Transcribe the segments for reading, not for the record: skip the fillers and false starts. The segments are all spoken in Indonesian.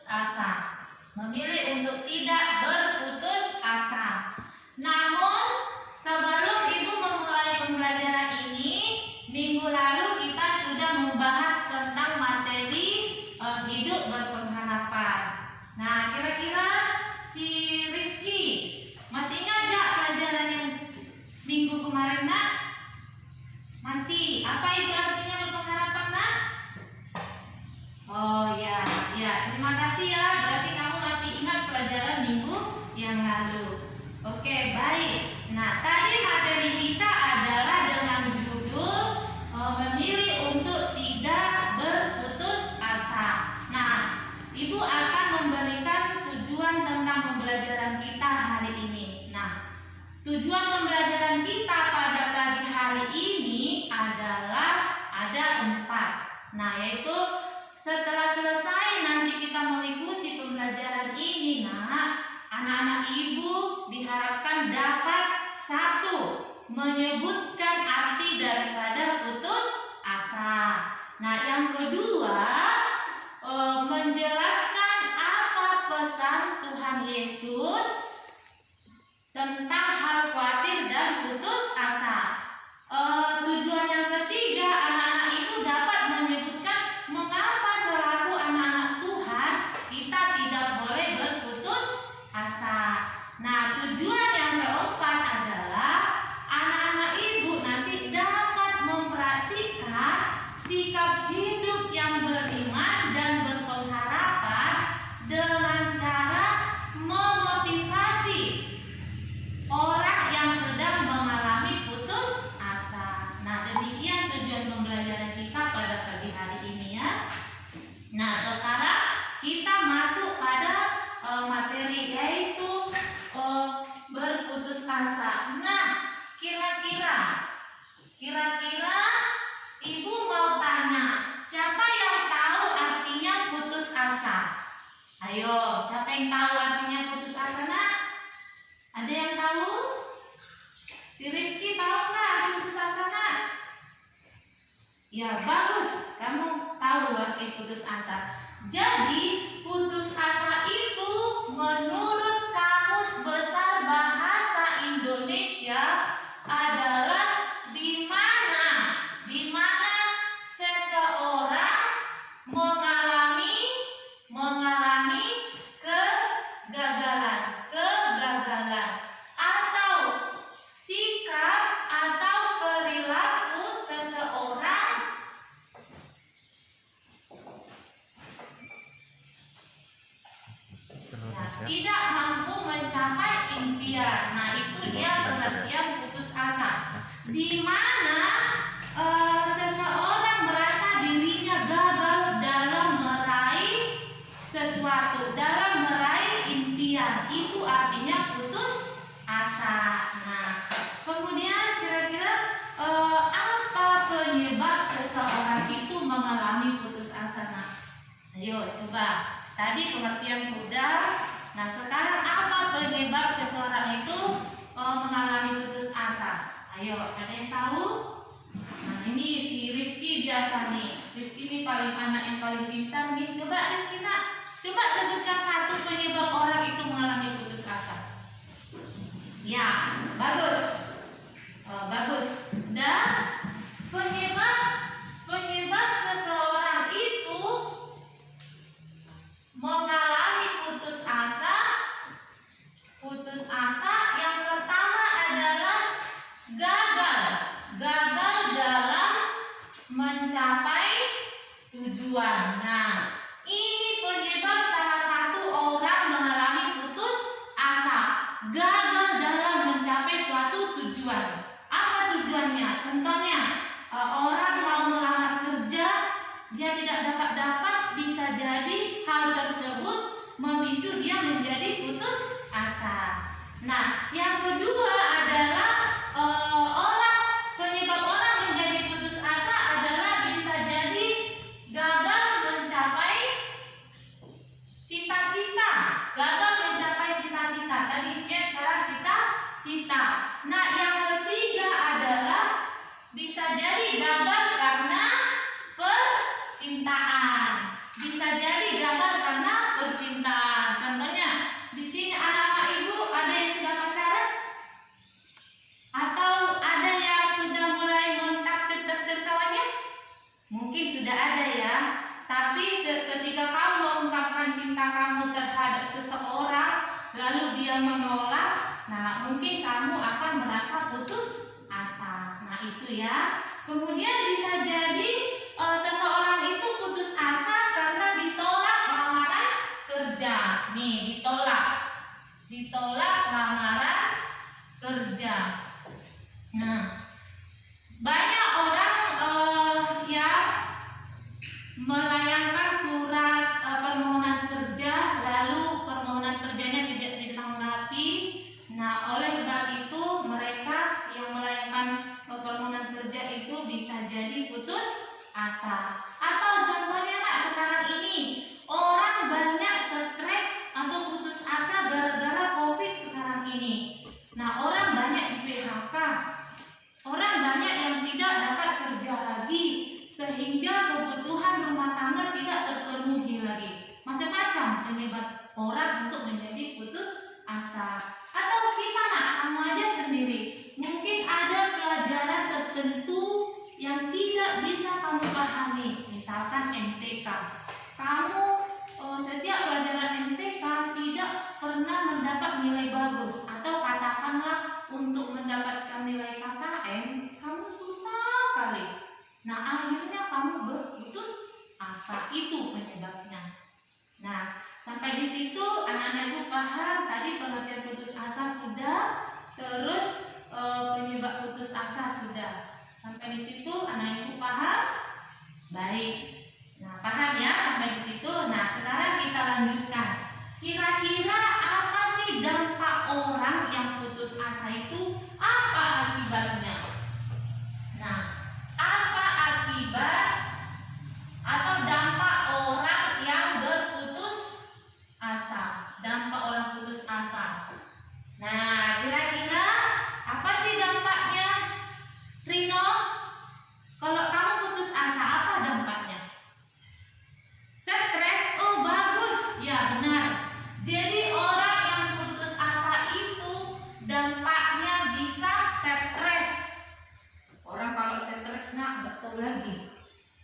asa. Memilih untuk tidak berputus asa. Namun sebelum Ibu memulai pembelajaran ini, minggu lalu kita sudah membahas tentang materi hidup berpengharapan. Nah, kira-kira si Rizky masih ingat gak pelajaran yang minggu kemarin, Nak? Masih. Apa itu artinya berpengharapan, Nak? Oh ya, terima kasih ya. Berarti kamu masih ingat pelajaran minggu yang lalu. Oke, baik. Nah, tadi materi kita adalah dengan judul memilih untuk tidak berputus asa. Nah, Ibu akan memberikan tujuan tentang pembelajaran kita hari ini. Nah, tujuan pembelajaran kita pada pagi hari ini adalah ada 4. Nah, yaitu setelah selesai nanti kita mengikuti pembelajaran ini, Nak, anak-anak Ibu diharapkan dapat 1. Menyebutkan arti daripada putus asa. Nah, yang kedua, menjelaskan apa pesan Tuhan Yesus tentang hal khawatir dan putus asa. Tujuan yang ketiga, anak-anak Ibu dapat menyebutkan mengapa selaku anak-anak Tuhan kita tidak boleh berputus asa. Nah, tujuan yang keempat adalah anak-anak Ibu nanti dapat mempraktikkan sikap hidup yang beriman dan berpengharapan dengan cara memotivasi orang yang sedang mengalami putus asa. Nah, demikian tujuan pembelajaran kita pada pagi hari ini ya. Nah, sekarang kita masuk pada materi yaitu berputus asa. Nah, kira-kira Ibu mau tanya, siapa yang tahu artinya putus asa? Ayo, siapa yang tahu artinya putus asa, Nak? Ada yang tahu? Si Rizky tahu nggak arti putus asa, Nak? Ya, bagus, kamu tahu arti putus asa. Jadi, putus asa itu menurut Kamus Besar Bahasa Indonesia adalah di mana seseorang mengalami kegagalan atau sikap atau perilaku seseorang tidak mampu mencapai impian. Nah, itu dia pengertian putus asa. Di mana seseorang merasa dirinya gagal dalam meraih sesuatu, dalam meraih impian. Itu artinya putus asa. Nah, kemudian kira-kira apa penyebab seseorang itu mengalami putus asa? Nah, ayo coba. Tadi pengertian sudah. Nah, sekarang apa penyebab seseorang itu mengalami putus asa? Ayo, ada yang tahu? Nah, ini si Rizky biasa nih. Rizky ini anak yang paling pintar nih. Coba Rizky, Nak, coba sebutkan 1 penyebab orang itu mengalami putus asa. Ya, bagus. Bagus. Dan penyebab seseorang itu mengalami putus asa yang pertama adalah gagal dalam mencapai tujuan. Nah, ini penyebab salah satu orang mengalami putus asa, gagal dalam mencapai suatu tujuan. Apa tujuannya? Contohnya, orang mau melamar kerja, dia tidak dapat, bisa jadi hal tersebut memicu dia menjadi putus asa. Nah, yang kedua adalah penyebab orang menjadi putus asa adalah bisa jadi gagal mencapai cita-cita. Tadi sekarang cita-cita. Nah, yang ketiga adalah bisa jadi gagal karena percintaan. Bisa jadi gagal karena percintaan. lalu dia menolak, nah mungkin kamu akan merasa putus asa. Nah itu ya. Kemudian bisa jadi seseorang itu putus asa karena ditolak lamaran kerja. Nih, ditolak lamaran kerja. Nah, banyak orang yang melayangkan surat permohonan kerja, lalu permohonan kerjanya tidak ditanggapi. Nah, oleh sebab itu mereka yang melayangkan permohonan kerja itu bisa jadi putus asa. Atau contohnya nak, sekarang ini orang banyak stres atau putus asa gara-gara COVID sekarang ini. Nah, orang banyak di PHK, orang banyak yang tidak dapat kerja lagi, sehingga kebutuhan rumah tangga tidak terpenuhi lagi. Macam-macam penyebab orang untuk menjadi putus asa. Atau kita nak, kamu aja sendiri, mungkin ada pelajaran tertentu yang tidak bisa kamu pahami. Misalkan MTK, kamu setiap pelajaran MTK tidak pernah mendapat nilai bagus, atau katakanlah untuk mendapatkan nilai KKM kamu susah kali. Nah, akhirnya kamu berputus asa, itu penyebabnya. Nah, sampai di situ anak-anak ibu paham tadi pengertian putus asa sudah, terus penyebab putus asa sudah. Sampai di situ anak ibu paham? Baik. Nah, paham ya sampai di situ. Nah, sekarang kita lanjutkan. Kira-kira apa sih dampak orang yang putus asa itu? Apa akibatnya? Nah, apa akibat atau dampak orang yang berputus asa? Dampak orang putus asa. Nah, kira-kira apa sih dampaknya? Rino, kalau kamu putus asa, apa dampaknya? Stres. Oh, bagus. Ya, benar. Jadi orang yang putus asa itu dampaknya bisa stres. Orang kalau stres nggak tahu lagi.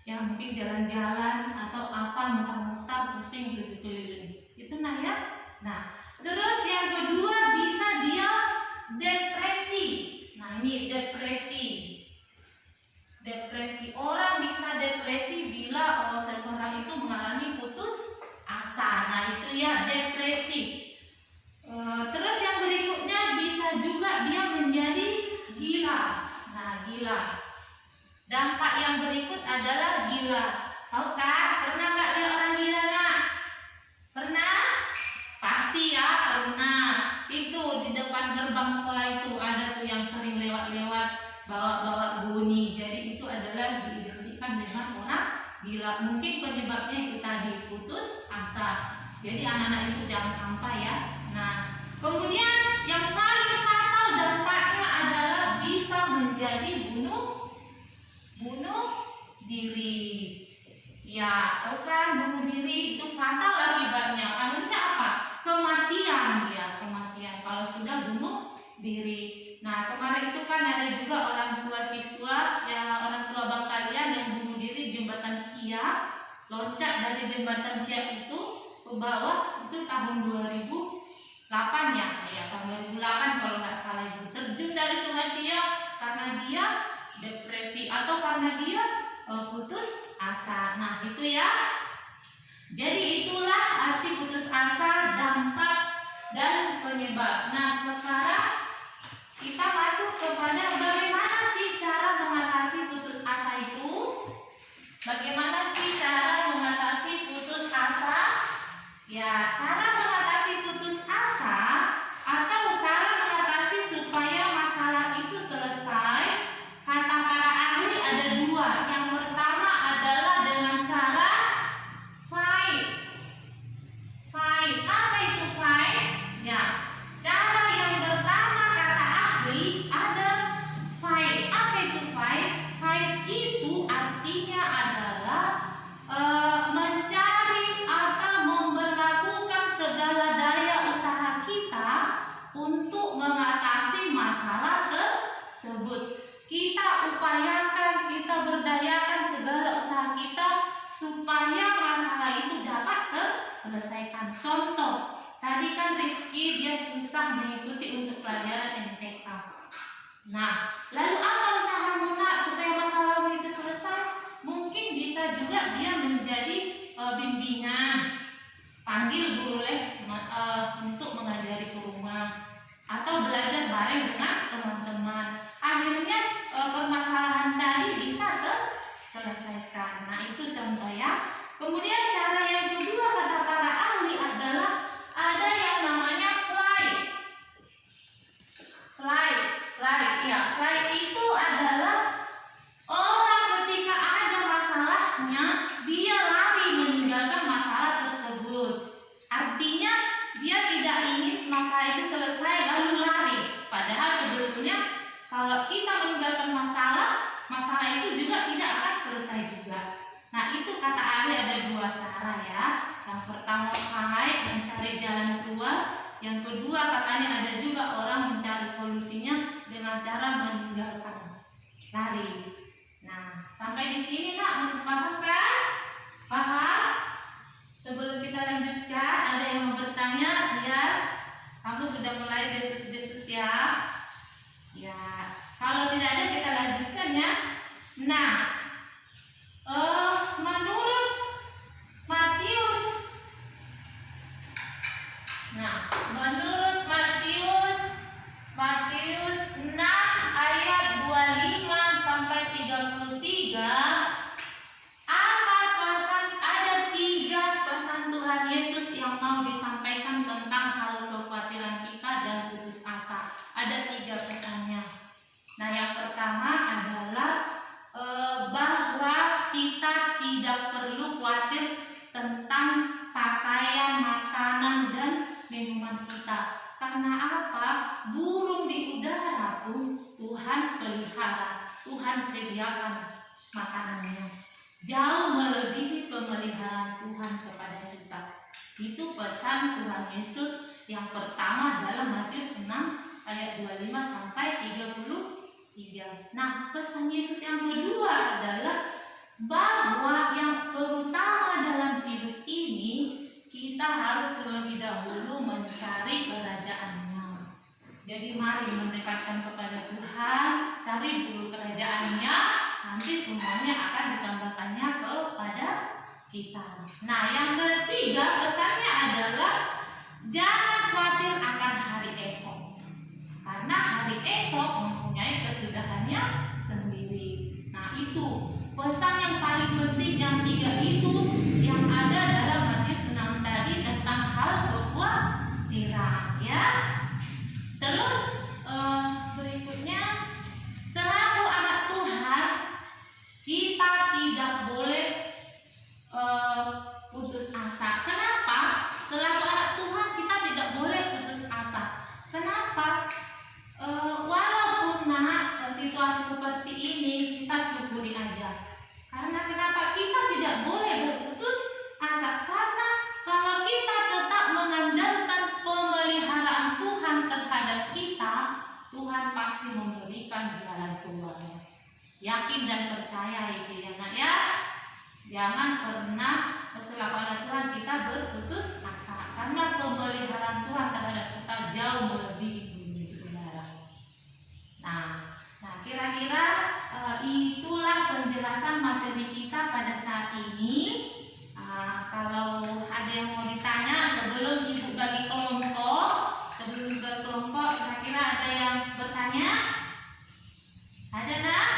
Ya mungkin jalan-jalan atau apa, mutar-mutar, pusing keliling. Itu nah ya. Nah, terus yang kedua bisa dia depresi. Nah, ini depresi. Orang bisa depresi bila seseorang itu mengalami putus asa. Nah, itu ya depresi. Terus yang berikutnya bisa juga dia menjadi gila. Nah, gila. Dampak yang berikut adalah gila. Tahu kan? Pernah nggak lihat orang gila nak? Pernah? Pasti ya pernah. Itu di depan gerbang sekolah itu ada tuh yang sering lewat-lewat bawa-bawa bunyi. Jadi itu adalah diidentikan dengan orang gila. Mungkin penyebabnya itu tadi putus asa. Jadi anak-anak itu jangan sampai ya. Nah, kemudian yang paling fatal dampaknya adalah bisa menjadi bunuh diri. Ya, tahu kan, bunuh diri itu fatal akibatnya. Akhirnya apa? Kematian dia, kematian kalau sudah bunuh diri. Nah, kemarin itu kan ada juga orang tua siswa, ya orang tua bang kalian yang bunuh diri di jembatan Siak, loncat dari jembatan Siak itu ke bawah, itu tahun 2008 ya, tahun 2008 kalau nggak salah itu, terjun dari Sungai Siak karena dia depresi atau karena dia putus asa. Nah, itu ya. Jadi itulah arti putus asa, dampak dan penyebab. Nah, sekarang kita masuk kepada bagaimana sih cara mengatasi putus asa itu? Bagaimana sih cara mengatasi putus asa? Ya, cara mengatasi putus asa atau cara mengatasi supaya masalah itu selesai, kata para ahli ada dua. Yang pertama adalah dengan cara fight. Apa itu fight? Ya, cara yang pertama kata ahli ada fight. Apa itu fight? Fight itu artinya adalah mencari atau memperlakukan segala daya usaha kita untuk mengatasi masalah tersebut. Kita upayakan, kita berdayakan segala usaha kita supaya masalah itu dapat terselesaikan. Contoh, Tadi kan Rizky dia susah mengikuti untuk pelajaran MTK. Nah, lalu apa usahamu nak supaya masalahmu itu selesai? Mungkin bisa juga dia menjadi bimbingan, panggil guru les untuk mengajari ke rumah, atau belajar bareng dengan teman-teman. Akhirnya permasalahan tadi bisa terselesaikan. Nah, itu contoh ya. Kemudian cara yang kedua kata para ahli adalah ada yang namanya fly. Fly itu adalah orang ketika ada masalahnya dia lari meninggalkan masalah tersebut. Artinya dia tidak ingin masalah itu selesai lalu lari. Padahal sebetulnya kalau kita meninggalkan masalah itu juga tidak akan selesai juga. Nah, itu kata ahli ada dua cara ya. Yang pertama fly, mencari jalan keluar. Yang kedua katanya ada juga orang mencari solusinya dengan cara meninggalkan, lari. Nah, sampai di sini nak masih paham kan? Paham? Sebelum kita lanjutkan, ada yang mau bertanya? Ya, kamu sudah mulai desus-desus ya? Ya, kalau tidak ada kita lanjutkan ya. Nah, menurut Matius, Matius 6 ayat 25 sampai 33, ada 3 pesan Tuhan Yesus yang mau disampaikan tentang hal kekhawatiran kita dan putus asa. Ada 3 pesannya. Nah, yang pertama adalah bahwa kita tidak perlu khawatir tentang pakaian, makanan, dan minuman kita. Karena apa? Burung di udara pun Tuhan pelihara, Tuhan sediakan makanannya. Jauh melebihi pemeliharaan Tuhan kepada kita. Itu pesan Tuhan Yesus yang pertama dalam Matius 6 ayat 25 sampai 33. Nah, pesan Yesus yang kedua adalah bahwa yang terutama dalam hidup ini kita harus terlebih dahulu mencari kerajaannya. Jadi mari mendekatkan kepada Tuhan, cari dulu kerajaannya, nanti semuanya akan ditambahkannya kepada kita. Nah, yang ketiga pesannya adalah jangan khawatir akan hari esok, karena hari esok mempunyai kesudahannya sendiri. Nah, itu pesan yang paling penting, yang 3 itu yang ada dalam Matius 6 tadi tentang hal kekhawatiran ya. Terus berikutnya, selaku anak Tuhan kita tidak boleh putus asa. Kenapa? Selaku anak Tuhan kita tidak boleh putus asa. Kenapa? Walaupun situasi seperti ini kita syukuri aja. Karena kenapa kita tidak boleh berputus asa? Karena kalau kita tetap mengandalkan pemeliharaan Tuhan terhadap kita, Tuhan pasti memberikan jalan keluarnya. Yakin dan percaya itu ya nak ya. Jangan pernah selaku anak Tuhan kita berputus asa, karena pemeliharaan Tuhan terhadap kita jauh melebihi bumi udara. Nah, kira-kira itulah penjelasan materi kita pada saat ini. Kalau ada yang mau ditanya sebelum ibu bagi kelompok, kira-kira ada yang bertanya? Ada nak?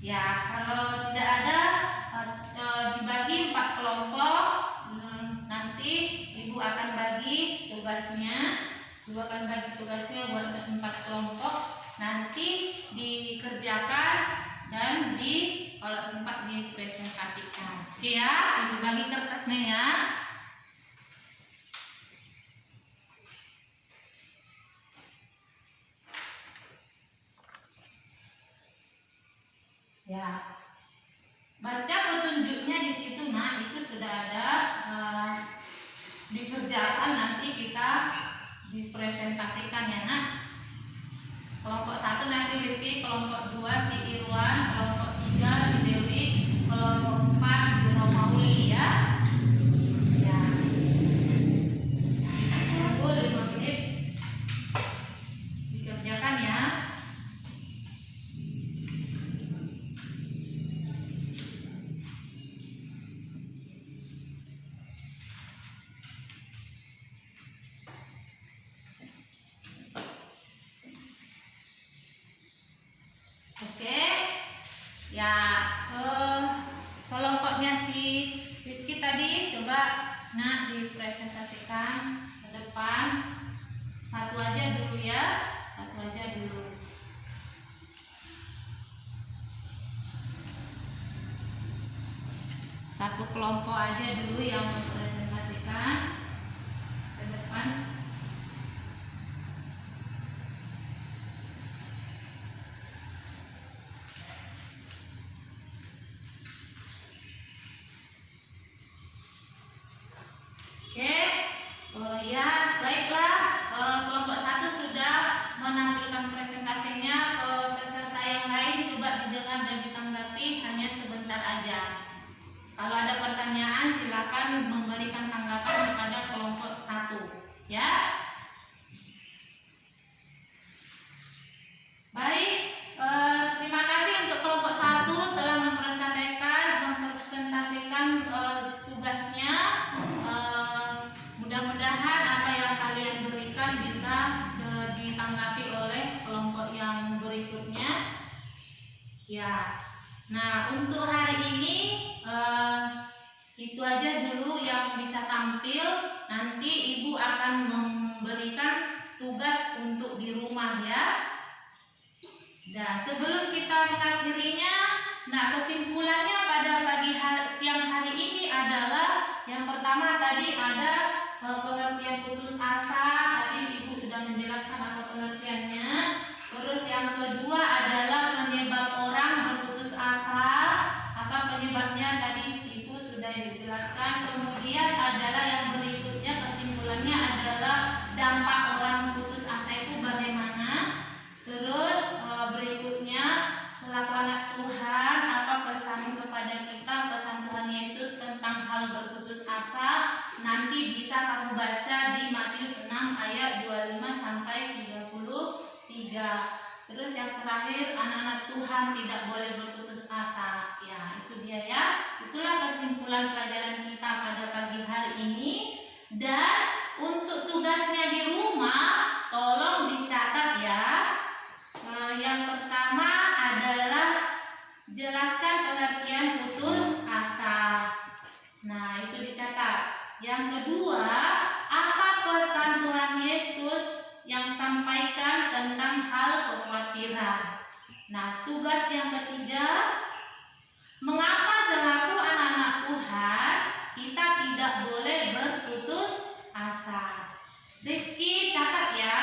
Ya, kalau tidak ada dibagi 4 kelompok. Nanti ibu akan bagi tugasnya. Ibu akan bagi tugasnya buat 4 kelompok. Nanti dikerjakan dan kalau sempat dipresentasikan. Oke ya, ibu bagi kertasnya ya. Ya, baca petunjuknya di situ. Nah, itu sudah ada dikerjakan, nanti kita dipresentasikan ya nak. Kelompok 1 nanti Rizky, kelompok 2 si Irwan, kelompok 3 si Dewi, kelompok 4 si Romauli ya. Ya. dipresentasikan ke depan. Satu aja dulu ya, satu aja dulu. Satu kelompok aja dulu yang mempresentasikan ke depan. Oke, ya baiklah, kelompok 1 sudah menampilkan presentasinya. Peserta yang lain coba didengar dan ditanggapi hanya sebentar aja. Kalau ada pertanyaan silakan memberikan tanggapan kepada kelompok 1, ya. Baik, terima kasih untuk kelompok 1 telah mempresentasikan tugasnya. Mudah-mudahan apa yang kalian berikan bisa ditanggapi oleh kelompok yang berikutnya. Ya. Nah, untuk hari ini itu aja dulu yang bisa tampil. Nanti Ibu akan memberikan tugas untuk di rumah ya. Nah, sebelum kita mengakhirinya, nah kesimpulannya pada siang hari ini adalah yang pertama tadi ada pengertian putus asa. Tadi Ibu sudah menjelaskan apa pengertiannya. Terus yang kedua adalah penyebab orang berputus asa. Apa penyebabnya tadi itu sudah dijelaskan. Kemudian adalah yang berikutnya kesimpulannya adalah dampak orang putus asa itu bagaimana. Terus berikutnya selaku anak Tuhan, apa pesan kepada kita, pesan Tuhan Yesus tentang hal berputus asa. Nanti bisa kamu baca di Matius 6 ayat 25 sampai 33. Terus yang terakhir, anak-anak Tuhan tidak boleh berputus asa. Ya, itu dia ya. Itulah kesimpulan pelajaran kita pada pagi hari ini. Dan untuk tugasnya di rumah, tolong dicatat ya. Yang pertama adalah jelaskan pengertian putus asa. Nah, itu dicatat. Yang kedua, apa pesan Tuhan Yesus yang sampaikan tentang hal kekhawatiran. Nah, tugas yang ketiga, mengapa selaku anak-anak Tuhan kita tidak boleh berputus asa. Rizky catat ya.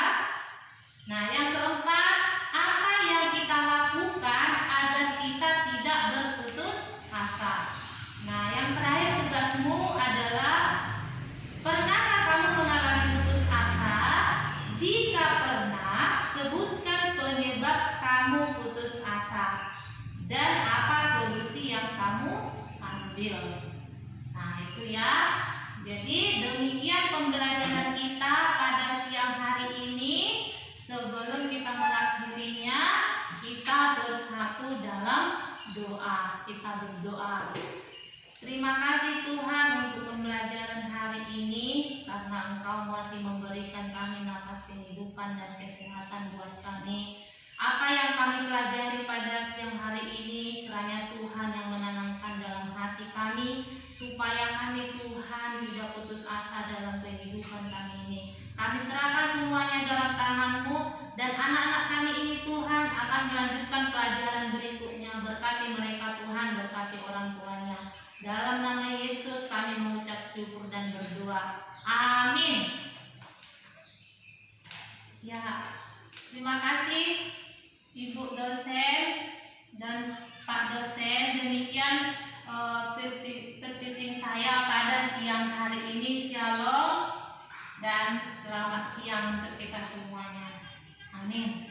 Nah, yang keempat, apa yang kita lakukan agar kita tidak berputus asa. Nah, yang terakhir tugasmu adalah, pernahkah kamu mengalami putus asa? Jika pernah, sebutkan penyebab kamu putus asa dan apa solusi yang kamu ambil. Nah, itu ya. Jadi demikian pembelajaran kita pada siang hari ini. Sebelum kita mengakhirinya, kita bersatu dalam doa. Kita berdoa. Terima kasih Tuhan untuk pembelajaran hari ini, karena Engkau masih memberikan kami nafas kehidupan dan kesehatan buat kami. Apa yang kami pelajari pada siang hari ini, kiranya Tuhan yang menanamkan dalam hati kami, supaya kami Tuhan tidak putus asa dalam kehidupan kami ini. Kami serahkan semuanya dalam tangan-Mu, dan anak-anak kami ini Tuhan akan melanjutkan pelajaran berikutnya. Berkati mereka Tuhan, berkati orang tuanya. Dalam nama Yesus kami mengucap syukur dan berdoa. Amin. Ya, terima kasih Ibu dosen dan Pak dosen. Demikian teaching saya pada siang hari ini. Shalom dan selamat siang untuk kita semuanya. Amin.